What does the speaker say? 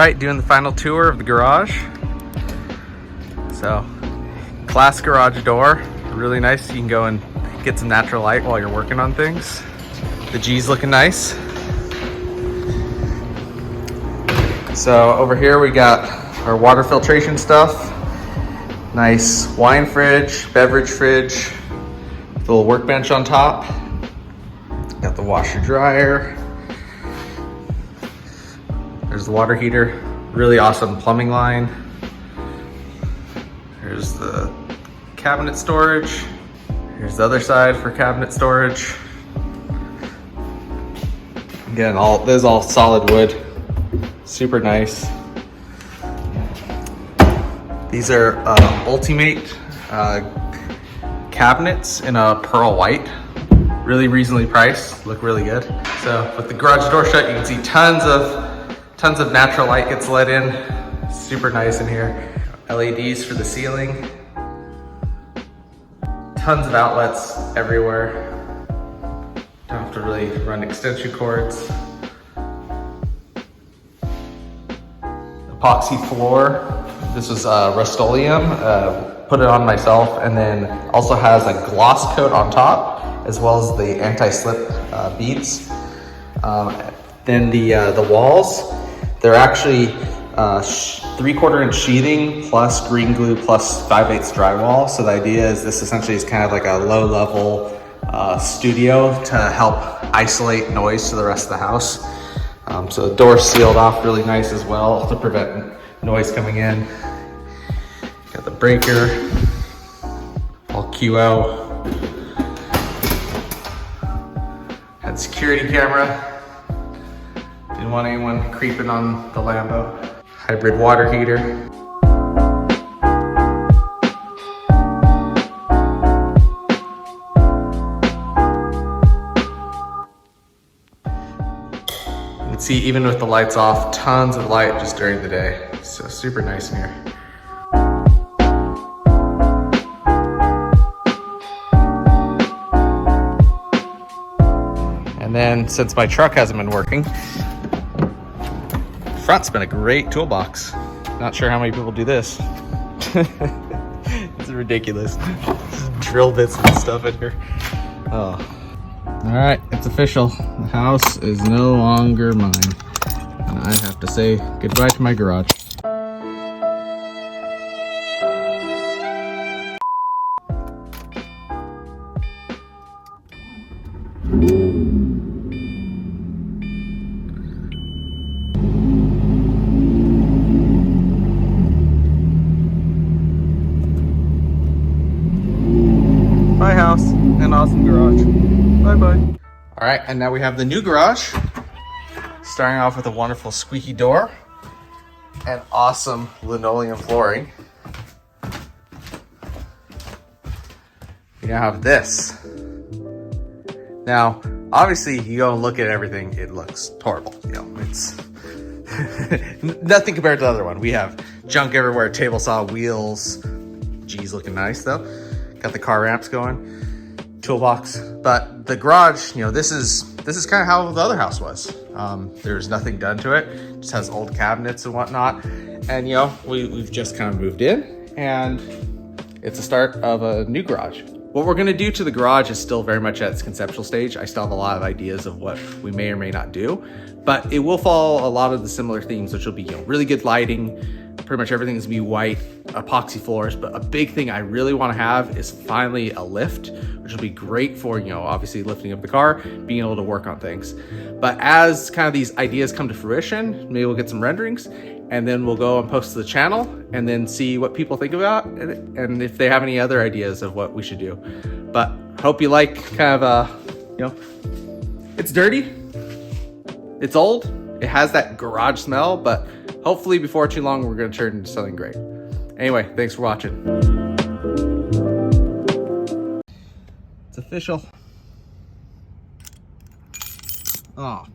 right, doing the final tour of the garage. So, glass garage door, really nice. You can go and get some natural light while you're working on things. The G's looking nice. So over here we got our water filtration stuff. Nice wine fridge, beverage fridge, little workbench on top. Got the washer dryer. There's the water heater. Really awesome plumbing line. Here's the cabinet storage. Here's the other side for cabinet storage. Again, this is all solid wood. Super nice. These are Ultimate cabinets in a pearl white. Really reasonably priced, look really good. So with the garage door shut, you can see tons of natural light gets let in. Super nice in here. LEDs for the ceiling. Tons of outlets everywhere. Don't have to really run extension cords. Epoxy floor. This was Rust-Oleum. Put it on myself, and then also has a gloss coat on top, as well as the anti-slip beads. Then the walls, they're actually 3/4 inch sheathing plus green glue plus 5/8 drywall. So the idea is this essentially is kind of like a low level studio to help isolate noise to the rest of the house. So the door's sealed off really nice as well to prevent noise coming in. Got the breaker, all QO. Had security camera. Didn't want anyone creeping on the Lambo. Hybrid water heater. You can see even with the lights off, tons of light just during the day. So super nice in here. And then since my truck hasn't been working, front's been a great toolbox. Not sure how many people do this. It's ridiculous. Just drill bits and stuff in here. Oh. All right, it's official. The house is no longer mine. And I have to say goodbye to my garage. Bye house and awesome garage. Bye bye. All right, and now we have the new garage. Starting off with a wonderful squeaky door and awesome linoleum flooring. We now have this. Now, obviously you go and look at everything, it looks horrible. You know, it's nothing compared to the other one. We have junk everywhere, table saw, wheels. G's looking nice though. Got the car ramps going, toolbox. But the garage, you know, this is kind of how the other house was. There's nothing done to it. Just has old cabinets and whatnot. And you know, we've just kind of moved in, and it's the start of a new garage. What we're gonna do to the garage is still very much at its conceptual stage. I still have a lot of ideas of what we may or may not do, but it will follow a lot of the similar themes, which will be, you know, really good lighting. Pretty much everything's gonna be white, epoxy floors, but a big thing I really wanna have is finally a lift, which will be great for, you know, obviously lifting up the car, being able to work on things. But as kind of these ideas come to fruition, maybe we'll get some renderings, and then we'll go and post to the channel and then see what people think about it, and if they have any other ideas of what we should do. But hope you like kind of, you know, it's dirty, it's old, it has that garage smell, but hopefully before too long, we're gonna turn into something great. Anyway, thanks for watching. It's official. Oh.